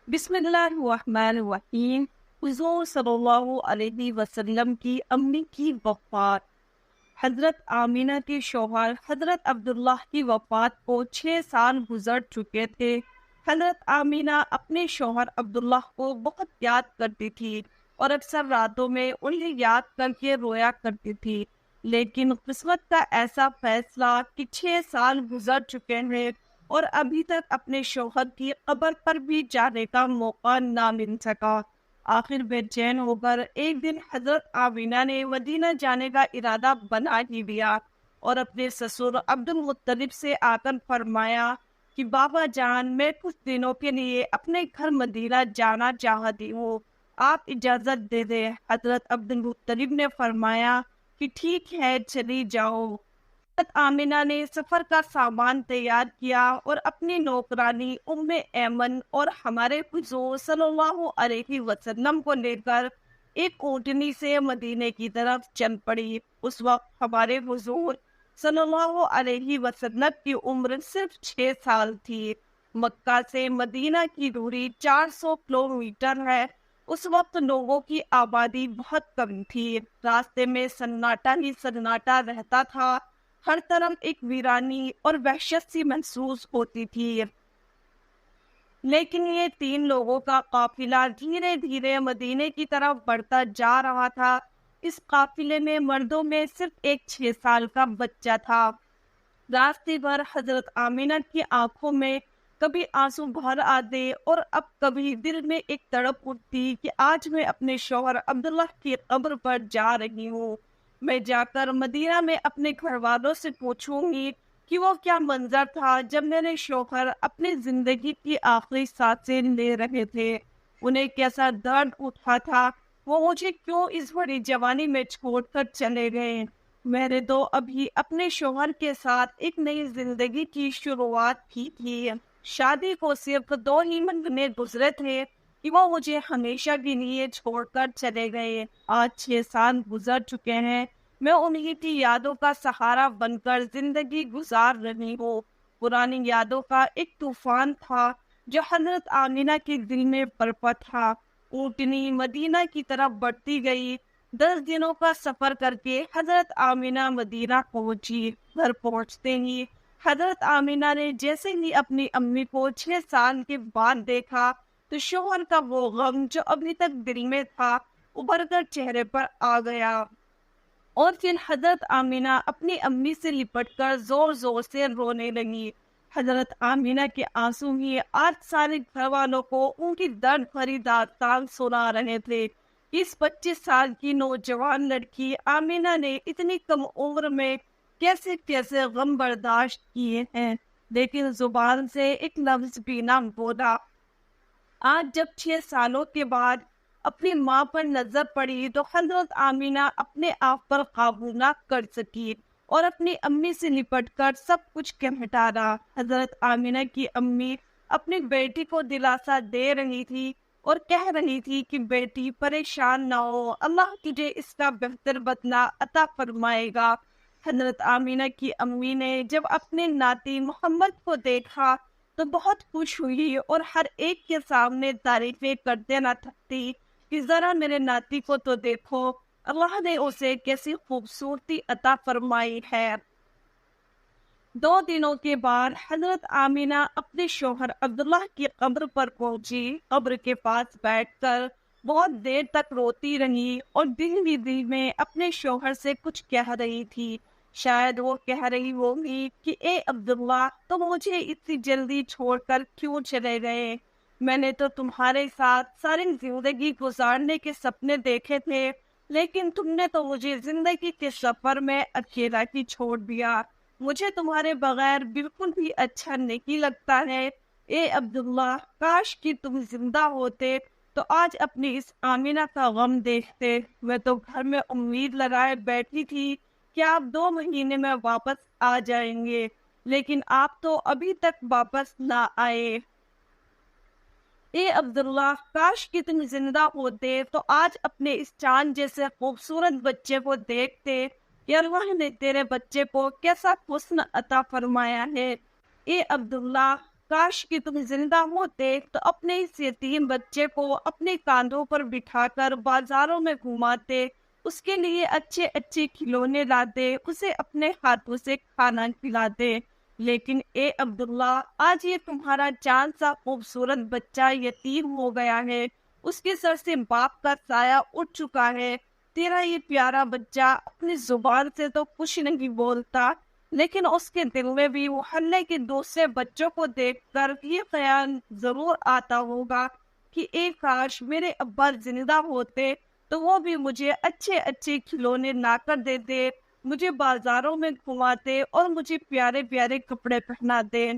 بسم اللہ الرحمن الرحیم۔ حضور صلی اللہ علیہ وسلم کی امی کی وفات۔ حضرت آمینہ کے شوہر حضرت عبداللہ کی وفات کو 6 سال گزر چکے تھے۔ حضرت آمینہ اپنے شوہر عبداللہ کو بہت یاد کرتی تھی اور اکثر راتوں میں انہیں یاد کر کے رویا کرتی تھی، لیکن قسمت کا ایسا فیصلہ کہ 6 سال گزر چکے ہیں اور ابھی تک اپنے شوہر کی قبر پر بھی جانے کا موقع نہ مل سکا۔ آخر بے چین ہو کر ایک دن حضرت آمینہ نے مدینہ جانے کا ارادہ بنا ہی لیا اور اپنے سسر عبد المطلب سے آ کر فرمایا کہ بابا جان، میں کچھ دنوں کے لیے اپنے گھر مدینہ جانا چاہتی ہوں، آپ اجازت دے دیں۔ حضرت عبد المطلب نے فرمایا کہ ٹھیک ہے، چلی جاؤ۔ حضرت آمینہ نے سفر کا سامان تیار کیا اور اپنی نوکرانی ام ایمن اور ہمارے حضور صلی اللہ علیہ وسلم کو لے کر ایک اونٹنی سے مدینے کی طرف چل پڑی۔ اس وقت ہمارے حضور صلی اللہ علیہ وسلم کی عمر صرف 6 سال تھی۔ مکہ سے مدینہ کی دوری 400 کلومیٹر ہے۔ اس وقت لوگوں کی آبادی بہت کم تھی، راستے میں سناٹا ہی سناٹا رہتا تھا، ہر طرف ایک ویرانی اور وحشت سی محسوس ہوتی تھی۔ لیکن یہ 3 لوگوں کا قافلہ دھیرے دھیرے مدینے کی طرف بڑھتا جا رہا تھا۔ اس قافلے میں مردوں میں صرف ایک 6 سال کا بچہ تھا۔ راستے بھر حضرت آمینہ کی آنکھوں میں کبھی آنسو بھر آتے اور اب کبھی دل میں ایک تڑپ اٹھتی کہ آج میں اپنے شوہر عبداللہ کی قبر پر جا رہی ہوں۔ میں جا کر مدینہ میں اپنے گھر والوں سے پوچھوں گی کہ وہ کیا منظر تھا جب میرے شوہر اپنی زندگی کی آخری سانسیں لے رہے تھے، انہیں کیسا درد اٹھا تھا، وہ مجھے کیوں اس بڑی جوانی میں چھوڑ کر چلے گئے۔ میں نے تو ابھی اپنے شوہر کے ساتھ ایک نئی زندگی کی شروعات کی تھی، شادی کو صرف 2 ہی مہینے گزرے تھے کہ وہ مجھے ہمیشہ کے لیے چھوڑ کر چلے گئے۔ آج 6 سال گزر چکے ہیں، میں انہی کی یادوں کا سہارا بن کر زندگی گزار رہی ہوں۔ پرانی یادوں کا ایک طوفان تھا جو حضرت آمینہ کے دل میں برپا تھا۔ اونٹنی مدینہ کی طرف بڑھتی گئی۔ 10 دنوں کا سفر کر کے حضرت آمینہ مدینہ پہنچی۔ گھر پہنچتے ہی حضرت آمینہ نے جیسے ہی اپنی امی کو 6 سال کے بعد دیکھا تو شوہر کا وہ غم جو ابھی تک دل میں تھا ابھر کر چہرے پر آ گیا، اور پھر حضرت آمینہ اپنی امی سے لپٹ کر زور زور سے رونے لگی۔ حضرت آمینہ کے آنسو ہی آج سارے گھر والوں کو ان کی درد بھری داستان سنا رہے تھے۔ اس 25 سال کی نوجوان لڑکی آمینہ نے اتنی کم عمر میں کیسے کیسے غم برداشت کیے ہیں، لیکن زبان سے ایک لفظ بھی نہ بولا۔ آج جب 6 سالوں کے بعد اپنی ماں پر نظر پڑی تو حضرت آمینہ اپنے آپ پر قابو نہ کر سکی اور اپنی امی سے لپٹ کر سب کچھ کہہ ڈالا۔ حضرت آمینہ کی امی اپنی بیٹی کو دلاسا دے رہی تھی اور کہہ رہی تھی کہ بیٹی پریشان نہ ہو، اللہ تجھے اس کا بہتر بدلہ عطا فرمائے گا۔ حضرت آمینہ کی امی نے جب اپنے ناتی محمد کو دیکھا تو بہت خوش ہوئی اور ہر ایک کے سامنے تعریفیں کرتے نہ تھکتی کہ ذرا میرے ناتی کو تو دیکھو، اللہ نے اسے کیسی خوبصورتی عطا فرمائی ہے۔ 2 دنوں کے بعد حضرت آمینہ اپنے شوہر عبداللہ کی قبر پر پہنچی۔ قبر کے پاس بیٹھ کر بہت دیر تک روتی رہی اور دل ہی دل میں اپنے شوہر سے کچھ کہہ رہی تھی۔ شاید وہ کہہ رہی ہوگی کہ اے عبداللہ، تم مجھے اتنی جلدی چھوڑ کر کیوں چلے گئے؟ میں نے تو تمہارے ساتھ ساری زندگی گزارنے کے سپنے دیکھے تھے، لیکن تم نے تو مجھے زندگی کے سفر میں اکیلا ہی چھوڑ دیا۔ مجھے تمہارے بغیر بالکل بھی اچھا نہیں لگتا ہے۔ اے عبداللہ، کاش کہ تم زندہ ہوتے تو آج اپنی اس آمینہ کا غم دیکھتے۔ میں تو گھر میں امید لگائے بیٹھی تھی کہ آپ 2 مہینے میں واپس آ جائیں گے، لیکن آپ تو ابھی تک واپس نہ آئے۔ اے عبداللہ، کاش کہ تم زندہ ہوتے تو آج اپنے اس چاند جیسے خوبصورت بچے کو دیکھتے کہ اللہ نے تیرے بچے کو کیسا حسن عطا فرمایا ہے۔ اے عبداللہ، کاش کہ تم زندہ ہوتے تو اپنے اس یتیم بچے کو اپنے کاندھوں پر بٹھا کر بازاروں میں گھماتے، اس کے لیے اچھے اچھے کھلونے لاتے، اسے اپنے ہاتھوں سے کھانا کھلاتے۔ لیکن اے عبداللہ، آج یہ تمہارا چاند سا خوبصورت بچہ یتیم ہو گیا ہے، اس کے سر سے باپ کا سایہ اٹھ چکا ہے۔ تیرا یہ پیارا بچہ اپنی زبان سے تو کچھ نہیں بولتا، لیکن اس کے دل میں بھی محلے کے دوسرے بچوں کو دیکھ کر یہ خیال ضرور آتا ہوگا کہ ایک کاش میرے ابا زندہ ہوتے تو وہ بھی مجھے اچھے اچھے کھلونے لا کر دیتے، مجھے بازاروں میں گھماتے اور مجھے پیارے پیارے کپڑے پہناتے۔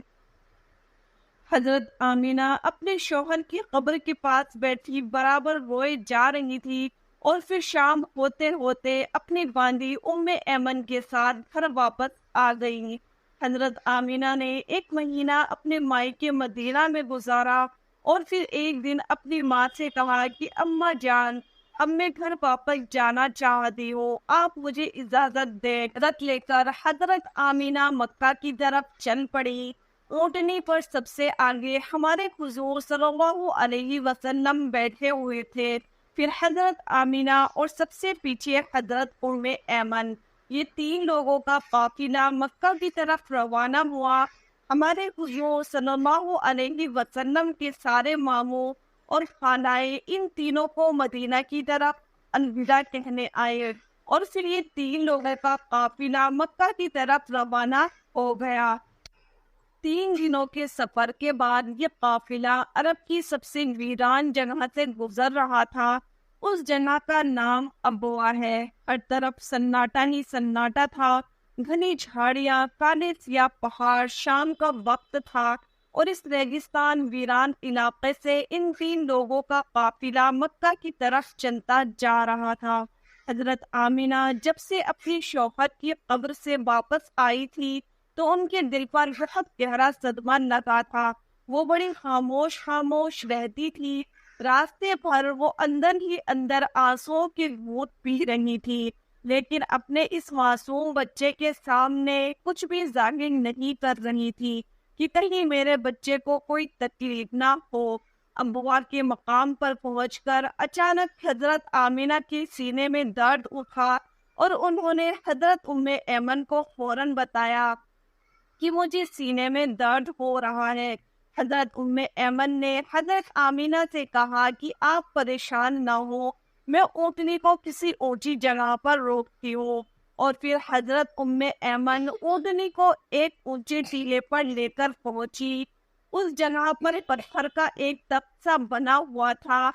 حضرت آمینہ اپنے شوہر کی قبر کے پاس بیٹھی برابر روئے جا رہی تھی، اور پھر شام ہوتے ہوتے اپنی باندی ایمن کے ساتھ گھر واپس آ گئی۔ حضرت آمینہ نے 1 مہینہ اپنے مائکے مدینہ میں گزارا، اور پھر ایک دن اپنی ماں سے کہا کہ اماں جان، اب میں گھر واپس جانا چاہتی ہوں، آپ مجھے اجازت دیں۔ رت لے کر حضرت آمینہ مکہ کی طرف چل پڑی۔ اونٹنی پر سب سے آگے ہمارے حضور صلی اللہ علیہ وسلم بیٹھے ہوئے تھے، پھر حضرت آمینہ اور سب سے پیچھے حضرت ایمن۔ یہ 3 لوگوں کا قافلہ مکہ کی طرف روانہ ہوا۔ ہمارے حضور صلی اللہ علیہ وسلم کے سارے ماموں اور خالائے ان تینوں کو مدینہ کی طرف الوداع کہنے آئے، اور پھر یہ 3 لوگوں کا قافلہ مکہ کی طرف روانہ ہو گیا۔ 3 دنوں کے سفر کے بعد یہ قافلہ عرب کی سب سے ویران جگہ سے گزر رہا تھا۔ اس جگہ کا نام ابوا ہے۔ ہر طرف سناٹا ہی سناٹا تھا، گھنی جھاڑیاں، کالے سیاہ پہاڑ، شام کا وقت تھا، اور اس ریگستان ویران علاقے سے ان 3 لوگوں کا قافلہ مکہ کی طرف چلتا جا رہا تھا۔ حضرت آمینہ جب سے اپنی شوہر کی قبر سے واپس آئی تھی تو ان کے دل پر بہت گہرا صدمہ لگا تھا۔ وہ بڑی خاموش رہتی تھی، راستے پر وہ اندر ہی اندر آنسوؤں کی گھونٹ پی رہی تھی، لیکن اپنے اس معصوم بچے کے سامنے کچھ بھی ظاہر نہیں کر رہی تھی کہ کہیں میرے بچے کو کوئی تکلیف نہ ہو۔ ابوا کے مقام پر پہنچ کر اچانک حضرت آمینہ کے سینے میں درد اٹھا، اور انہوں نے حضرت ایمن کو فوراً بتایا کہ مجھے سینے میں درد ہو رہا ہے۔ حضرت ایمن نے حضرت آمینہ سے کہا کہ آپ پریشان نہ ہو، میں اونٹنی کو کسی اونچی جگہ پر روکتی ہوں، اور پھر حضرت ایمن اونٹنی کو ایک اونچے ٹیلے پر لے کر پہنچی۔ اس جگہ پر پتھر کا ایک تخت سا بنا ہوا تھا۔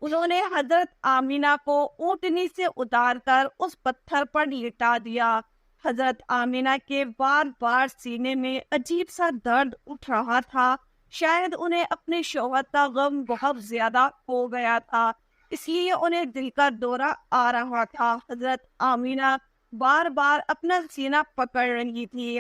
انہوں نے حضرت آمینہ کو اونٹنی سے اتار کر اس پتھر پر لٹا دیا۔ حضرت آمینہ کے بار بار سینے میں عجیب سا درد اٹھ رہا تھا، شاید انہیں اپنے شوہر کا غم بہت زیادہ ہو گیا تھا، اس لیے انہیں دل کا دورہ آ رہا تھا۔ حضرت آمینہ بار بار اپنا سینہ پکڑ رہی تھی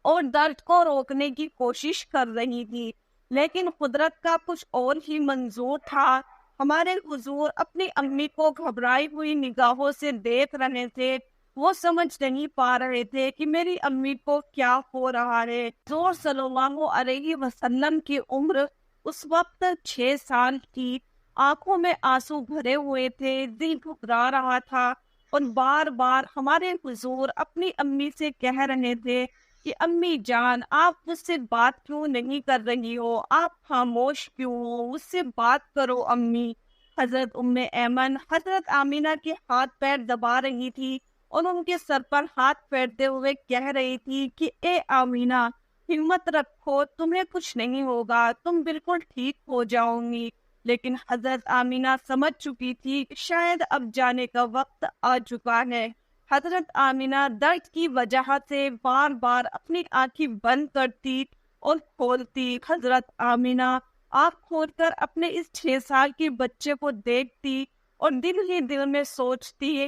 اور درد کو روکنے کی کوشش کر رہی تھی، لیکن قدرت کا کچھ اور ہی منظور تھا۔ ہمارے حضور اپنی امی کو گھبرائی ہوئی نگاہوں سے دیکھ رہے تھے، وہ سمجھ نہیں پا رہے تھے کہ میری امی کو کیا ہو رہا ہے۔ حضور صلی اللہ علیہ وسلم کی عمر اس وقت 6 سال کی، آنکھوں میں آنسو بھرے ہوئے تھے، دل گھبرا رہا تھا، اور بار بار ہمارے حضور اپنی امی سے کہہ رہے تھے کہ امی جان، آپ مجھ سے بات کیوں نہیں کر رہی ہو، آپ خاموش کیوں ہو، مجھ سے بات کرو امی۔ حضرت ایمن حضرت آمینہ کے ہاتھ پیر دبا رہی تھی، اور ان کے سر پر ہاتھ پھیرتے ہوئے کہہ رہی تھی کہ اے آمینہ، ہمت رکھو، تمہیں کچھ نہیں ہوگا، تم بالکل ٹھیک ہو جاؤ گی۔ لیکن حضرت آمینہ سمجھ چکی تھی کہ شاید اب جانے کا وقت آ چکا ہے۔ حضرت آمینہ درد کی وجہ سے بار بار اپنی آنکھیں بند کرتی اور کھولتی۔ حضرت آمینہ آنکھ کھول کر اپنے اس 6 سال کے بچے کو دیکھتی اور دل ہی دل میں سوچتی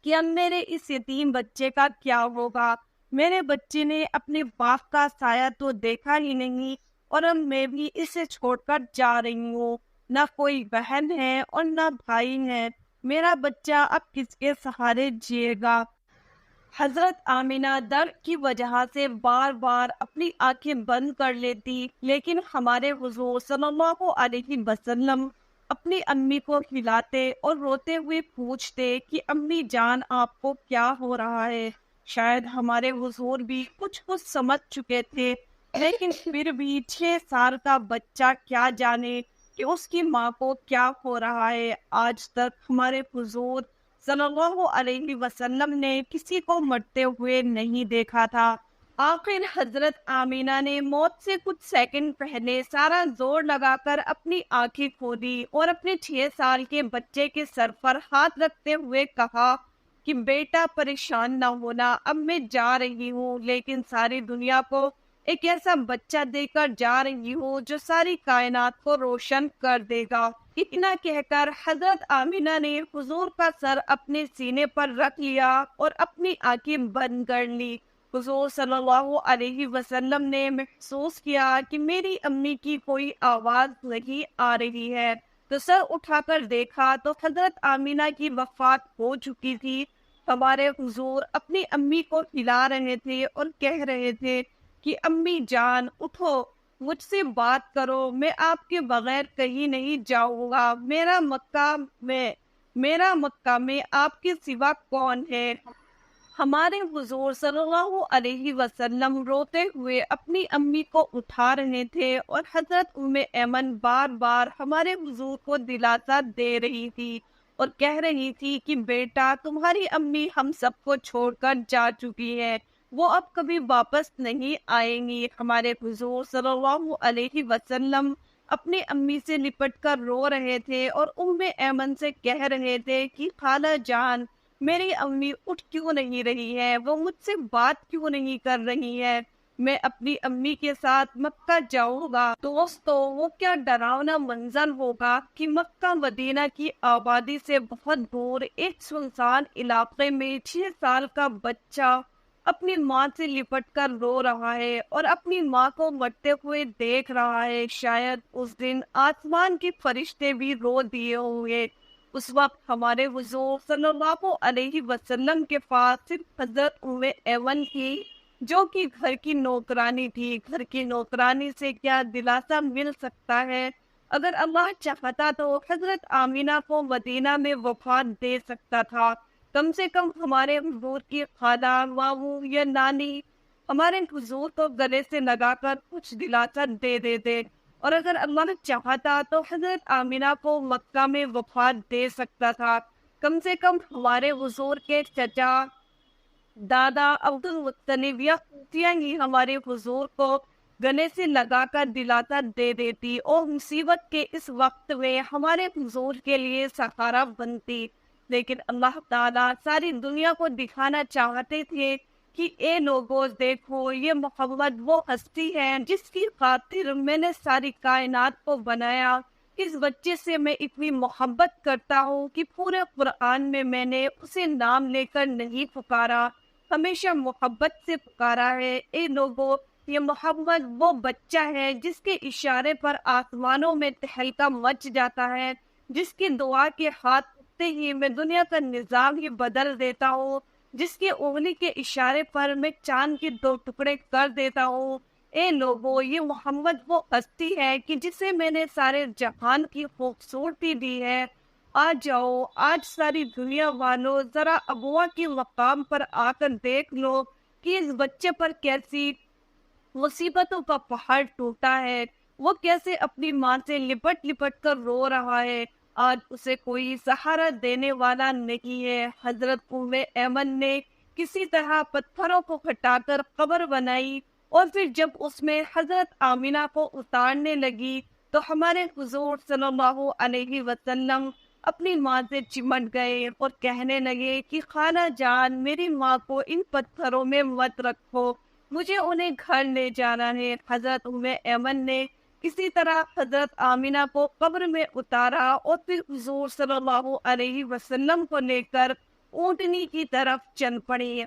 کہ اب میرے اس یتیم بچے کا کیا ہوگا۔ میرے بچے نے اپنے باپ کا سایہ تو دیکھا ہی نہیں، اور اب میں بھی اسے چھوڑ کر جا رہی ہوں، نہ کوئی بہن ہے اور نہ بھائی ہے، میرا بچہ اب کس کے سہارے جیے گا۔ حضرت آمینہ درد کی وجہ سے بار بار اپنی آنکھیں بند کر لیتی، لیکن ہمارے حضور صلی اللہ علیہ وسلم اپنی امی کو ہلاتے اور روتے ہوئے پوچھتے کہ امی جان آپ کو کیا ہو رہا ہے۔ شاید ہمارے حضور بھی کچھ سمجھ چکے تھے، لیکن پھر بھی 6 سال کا بچہ کیا جانے کہ اس کی ماں کو کیا ہو رہا ہے۔ آج تک ہمارے حضور صلی اللہ علیہ وسلم نے کسی کو مرتے ہوئے نہیں دیکھا تھا۔ آخر حضرت آمینہ نے موت سے کچھ سیکنڈ پہلے سارا زور لگا کر اپنی آنکھیں کھولی اور اپنے 6 سال کے بچے کے سر پر ہاتھ رکھتے ہوئے کہا کہ بیٹا پریشان نہ ہونا، اب میں جا رہی ہوں، لیکن ساری دنیا کو ایک ایسا بچہ دے کر جا رہی ہوں جو ساری کائنات کو روشن کر دے گا۔ اتنا کہہ کر حضرت آمینہ نے حضور کا سر اپنے سینے پر رکھ لیا اور اپنی آنکھیں بند کر لی۔ حضور صلی اللہ علیہ وسلم نے محسوس کیا کہ میری امی کی کوئی آواز نہیں آ رہی ہے، تو سر اٹھا کر دیکھا تو حضرت آمینہ کی وفات ہو چکی تھی۔ ہمارے حضور اپنی امی کو ہلا رہے تھے اور کہہ رہے تھے کہ امی جان اٹھو، مجھ سے بات کرو، میں آپ کے بغیر کہیں نہیں جاؤں گا۔ میرا مکہ میں آپ کے سوا کون ہے؟ ہمارے حضور صلی اللہ علیہ وسلم روتے ہوئے اپنی امی کو اٹھا رہے تھے اور حضرت ام ایمن بار بار ہمارے حضور کو دلاسا دے رہی تھی اور کہہ رہی تھی کہ بیٹا تمہاری امی ہم سب کو چھوڑ کر جا چکی ہے، وہ اب کبھی واپس نہیں آئیں گی۔ ہمارے حضور صلی اللہ علیہ وسلم اپنی امی سے لپٹ کر رو رہے تھے اور ام ایمن سے کہہ رہے تھے کہ خالہ جان میری امی اٹھ کیوں نہیں رہی ہے، وہ مجھ سے بات کیوں نہیں کر رہی ہے، میں اپنی امی کے ساتھ مکہ جاؤں گا۔ دوستو وہ کیا ڈراؤنا منظر ہوگا کہ مکہ مدینہ کی آبادی سے بہت دور ایک سنسان علاقے میں 6 سال کا بچہ اپنی ماں سے لپٹ کر رو رہا ہے اور اپنی ماں کو مرتے ہوئے دیکھ رہا ہے۔ شاید اس دن آسمان کے فرشتے بھی رو دیے ہوں گے۔ اس وقت ہمارے حضور صلی اللہ علیہ وسلم کے پاس صرف حضرت ام ایمن تھی، جو کہ گھر کی نوکرانی تھی۔ گھر کی نوکرانی سے کیا دلاسا مل سکتا ہے؟ اگر اللہ چاہتا تو حضرت آمینہ کو مدینہ میں وفات دے سکتا تھا۔ کم سے کم ہمارے حضور کی خالہ، ماموں یا نانی ہمارے حضور کو گلے سے لگا کر کچھ دلاسا دے دیتے، اور اگر اللہ چاہتا تو حضرت آمینہ کو مکہ میں وفات دے سکتا تھا۔ کم سے کم ہمارے حضور کے چچا، دادا عبد المطلب یا خفیہ ہی ہمارے حضور کو گلے سے لگا کر دلاسا دے دیتی اور مصیبت کے اس وقت میں ہمارے حضور کے لیے سہارا بنتی۔ لیکن اللہ تعالیٰ ساری دنیا کو دکھانا چاہتے تھے کہ اے لوگوں دیکھو، یہ محمد وہ ہستی ہے جس کی خاطر میں نے ساری کائنات کو بنایا۔ اس بچے سے میں اتنی محبت کرتا ہوں کہ پورے قرآن میں نے اسے نام لے کر نہیں پکارا، ہمیشہ محبت سے پکارا ہے۔ اے لوگوں، یہ محمد وہ بچہ ہے جس کے اشارے پر آسمانوں میں تہلکا مچ جاتا ہے، جس کی دعا کے ہاتھ اٹھتے ہی میں دنیا کا نظام ہی بدل دیتا ہوں، جس کے انگلی کے اشارے پر میں چاند کے 2 ٹکڑے کر دیتا ہوں۔ اے لوگوں، یہ محمد وہ ہستی ہے کہ جسے میں نے سارے جہان کی خوبصورتی دی ہے۔ آ جاؤ، آج ساری دنیا والوں ذرا ابوا کے مقام پر آ کر دیکھ لو کہ اس بچے پر کیسی مصیبتوں کا پہاڑ ٹوٹا ہے، وہ کیسے اپنی ماں سے لپٹ لپٹ کر رو رہا ہے۔ آج اسے کوئی سہارا دینے والا نہیں ہے۔ حضرت ام ایمن نے کسی طرح پتھروں کو ہٹا کر قبر بنائی اور پھر جب اس میں حضرت آمینہ کو اتارنے لگی تو ہمارے حضور صلی اللہ علیہ وسلم اپنی ماں سے چمٹ گئے اور کہنے لگے کہ خالہ جان میری ماں کو ان پتھروں میں مت رکھو، مجھے انہیں گھر لے جانا ہے۔ حضرت ام ایمن نے کسی طرح حضرت آمینہ کو قبر میں اتارا اور پھر حضور صلی اللہ علیہ وسلم کو لے کر اونٹنی کی طرف چل پڑی۔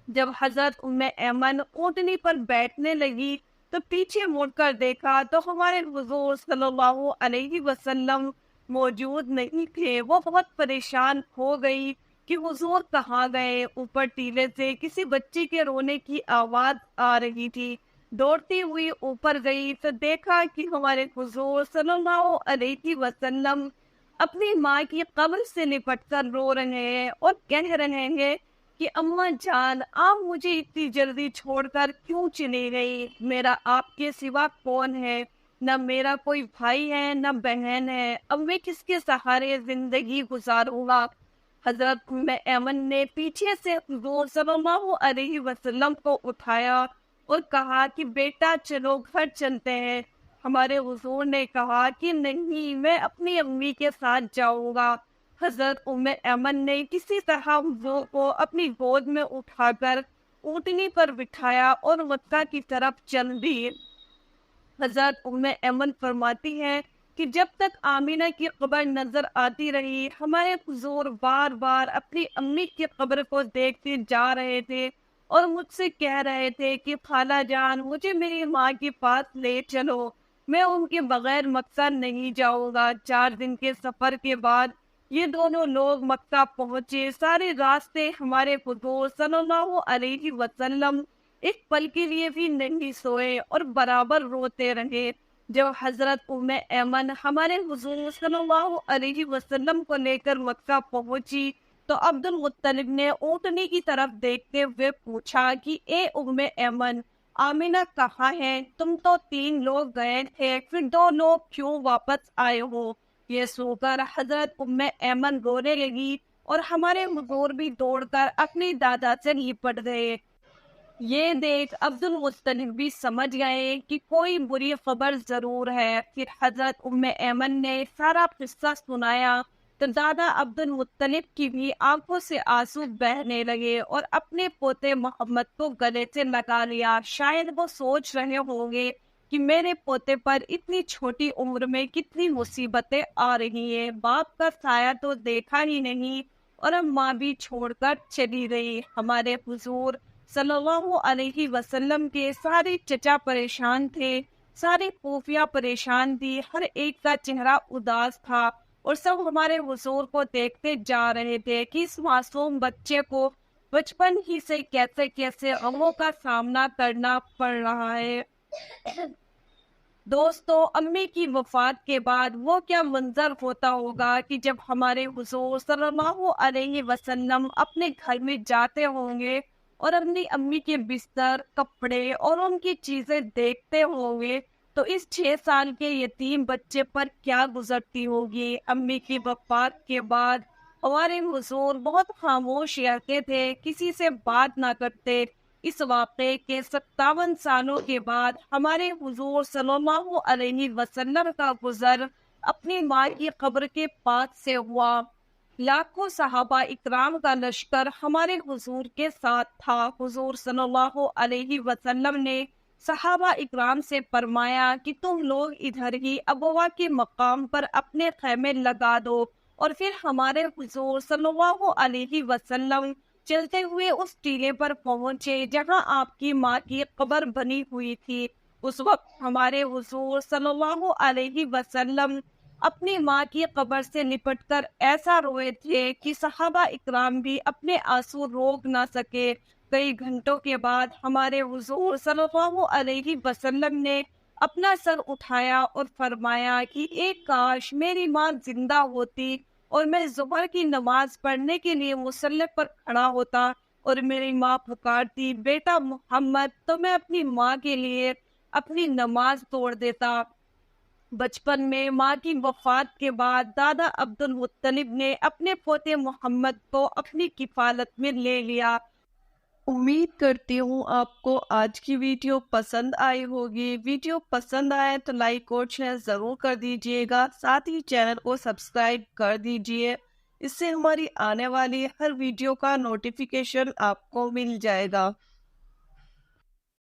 جب حضرت ام ایمن اونٹنی پر بیٹھنے لگی تو پیچھے مڑ کر دیکھا تو ہمارے حضور صلی اللہ علیہ وسلم موجود نہیں تھے۔ وہ بہت پریشان ہو گئی کہ حضور کہاں گئے۔ اوپر ٹیلے سے کسی بچے کے رونے کی آواز آ رہی تھی۔ دوڑتی ہوئی اوپر گئی تو دیکھا کہ ہمارے حضور صلی اللہ علیہ وسلم اپنی ماں کی قبر سے لپٹ کر رو رہے ہیں اور کہہ رہے ہیں کہ اماں جان، آپ مجھے اتنی جلدی چھوڑ کر کیوں چلی گئی؟ میرا آپ کے سوا کون ہے؟ نہ میرا کوئی بھائی ہے نہ بہن ہے، اب میں کس کے سہارے زندگی گزاروں گا؟ حضرت ام ایمن نے پیچھے سے حضور صلی اللہ علیہ وسلم کو اٹھایا اور کہا کہ بیٹا چلو گھر چلتے ہیں۔ ہمارے حضور نے کہا کہ نہیں، میں اپنی امی کے ساتھ جاؤں گا۔ حضرت ام ایمن نے کسی طرح حضور کو اپنی گود میں اٹھا کر اونٹنی پر بٹھایا اور مکہ کی طرف چل دی۔ حضرت ام ایمن فرماتی ہے کہ جب تک آمینہ کی قبر نظر آتی رہی، ہمارے حضور بار بار اپنی امی کی قبر کو دیکھتے جا رہے تھے اور مجھ سے کہہ رہے تھے کہ خالہ جان، مجھے میری ماں کے پاس لے چلو، میں ان کے بغیر مکہ نہیں جاؤں گا۔ 4 دن کے سفر کے بعد یہ دونوں لوگ مکہ پہنچے۔ سارے راستے ہمارے حضور صلی اللہ علیہ وسلم ایک پل کے لیے بھی نہیں سوئے اور برابر روتے رہے۔ جب حضرت ام ایمن ہمارے حضور صلی اللہ علیہ وسلم کو لے کر مکہ پہنچی تو عبد المطلب نے اونٹنی کی طرف دیکھتے ہوئے پوچھا کہ اے ام ایمن، آمینہ کہاں ہے؟ تم تو 3 لوگ گئے تھے، پھر 2 لوگ کیوں واپس آئے ہو؟ یہ سو کر حضرت ام ایمن رونے لگی اور ہمارے حضور بھی دوڑ کر اپنی دادا سے لپٹ گئے۔ یہ دیکھ عبد المطلب بھی سمجھ گئے کہ کوئی بری خبر ضرور ہے۔ پھر حضرت ام ایمن نے سارا قصہ سنایا تو دادا عبد المطلب کی بھی آنکھوں سے آنسو بہنے لگے اور اپنے پوتے محمد کو گلے سے لگا لیا۔ شاید وہ سوچ رہے ہوں گے کہ میرے پوتے پر اتنی چھوٹی عمر میں کتنی مصیبتیں آ رہی ہیں، باپ کا سایہ تو دیکھا ہی نہیں اور اب ماں بھی چھوڑ کر چلی گئی۔ ہمارے حضور صلی اللہ علیہ وسلم کے سارے چچا پریشان تھے، ساری پھوپھیاں پریشان تھی، ہر ایک کا چہرہ اداس تھا اور سب ہمارے حضور کو دیکھتے جا رہے تھے کہ اس معصوم بچے کو بچپن ہی سے کیسے کیسے غموں کا سامنا کرنا پڑ رہا ہے۔ دوستو، امی کی وفات کے بعد وہ کیا منظر ہوتا ہوگا کہ جب ہمارے حضور صلی اللہ علیہ وسلم اپنے گھر میں جاتے ہوں گے اور اپنی امی کے بستر، کپڑے اور ان کی چیزیں دیکھتے ہوں گے تو اس 6 سال کے یتیم بچے پر کیا گزرتی ہوگی۔ امی کی وفات کے بعد ہمارے حضور بہت خاموش رہتے تھے، کسی سے بات نہ کرتے۔ اس واقعے کے 57 سالوں کے بعد ہمارے حضور صلی اللہ علیہ وسلم کا گزر اپنی ماں کی قبر کے پاس سے ہوا۔ لاکھوں صحابہ اکرام کا لشکر ہمارے حضور کے ساتھ تھا۔ حضور صلی اللہ علیہ وسلم نے صحابہ اکرام سے فرمایا کہ تم لوگ ادھر ہی ابوا کے مقام پر اپنے خیمے لگا دو، اور پھر ہمارے حضور صلی اللہ علیہ وسلم چلتے ہوئے اس ٹیلے پر پہنچے جہاں آپ کی ماں کی قبر بنی ہوئی تھی۔ اس وقت ہمارے حضور صلی اللہ علیہ وسلم اپنی ماں کی قبر سے لپٹ کر ایسا روئے تھے کہ صحابہ اکرام بھی اپنے آنسو روک نہ سکے۔ کئی گھنٹوں کے بعد ہمارے حضور صلی اللہ علیہ وسلم نے اپنا سر اٹھایا اور فرمایا کہ ایک کاش میری ماں زندہ ہوتی اور میں ظہر کی نماز پڑھنے کے لیے مصلی پر کھڑا ہوتا اور میری ماں پکارتی بیٹا محمد، تو میں اپنی ماں کے لیے اپنی نماز توڑ دیتا۔ بچپن میں ماں کی وفات کے بعد دادا عبد المطلب نے اپنے پوتے محمد کو اپنی کفالت میں لے لیا۔ امید کرتی ہوں آپ کو آج کی ویڈیو پسند آئی ہوگی۔ ویڈیو پسند آئے تو لائک اور شیئر ضرور کر دیجیے گا، ساتھ ہی چینل کو سبسکرائب کر دیجیے، اس سے ہماری آنے والی ہر ویڈیو کا نوٹیفیکیشن آپ کو مل جائے گا۔